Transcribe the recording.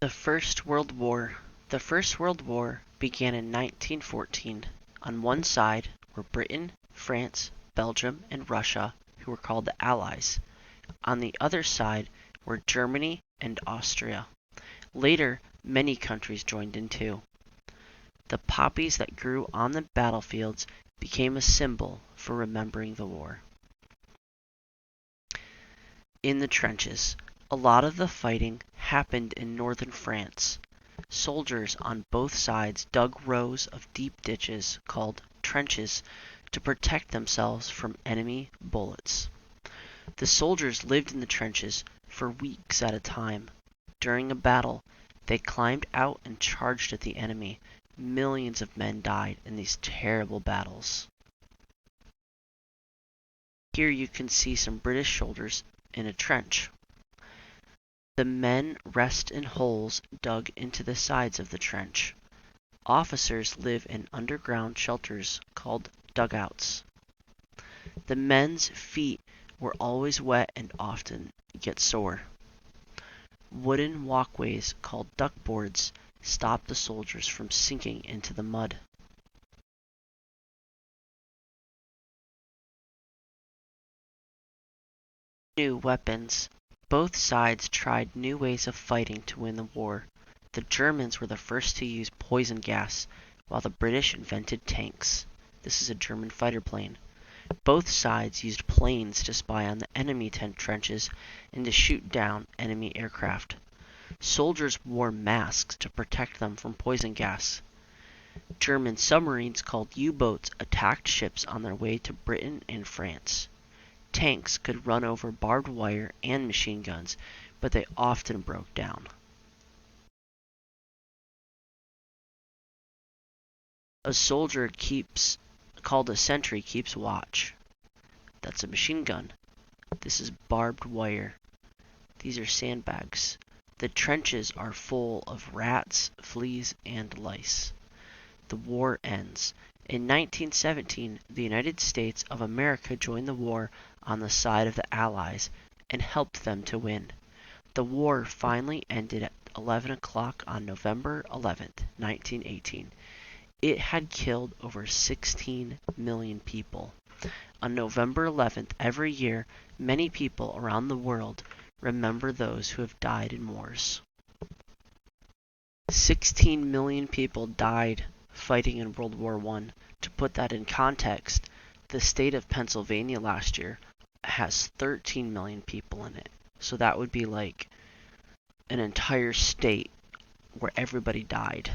The First World War. The First World War began in 1914. On one side were Britain, France, Belgium, and Russia, who were called the Allies. On the other side were Germany and Austria. Later, many countries joined in too. The poppies that grew on the battlefields became a symbol for remembering the war. In the trenches. A lot of the fighting happened in northern France. Soldiers on both sides dug rows of deep ditches called trenches to protect themselves from enemy bullets. The soldiers lived in the trenches for weeks at a time. During a battle, they climbed out and charged at the enemy. Millions of men died in these terrible battles. Here you can see some British soldiers in a trench. The men rest in holes dug into the sides of the trench. Officers live in underground shelters called dugouts. The men's feet were always wet and often get sore. Wooden walkways called duckboards stopped the soldiers from sinking into the mud. New weapons. Both sides tried new ways of fighting to win the war. The Germans were the first to use poison gas, while the British invented tanks. This is a German fighter plane. Both sides used planes to spy on the enemy trenches and to shoot down enemy aircraft. Soldiers wore masks to protect them from poison gas. German submarines called U-boats attacked ships on their way to Britain and France. Tanks could run over barbed wire and machine guns, but they often broke down. A soldier called a sentry keeps watch. That's a machine gun. This is barbed wire. These are sandbags. The trenches are full of rats, fleas, and lice. The war ends. In 1917, the United States of America joined the war on the side of the Allies and helped them to win. The war finally ended at 11 o'clock on November 11th, 1918. It had killed over 16 million people. On November 11th every year, many people around the world remember those who have died in wars. 16 million people died fighting in World War I. To put that in context, the state of Pennsylvania last year has 13 million people in it. So that would be like an entire state where everybody died.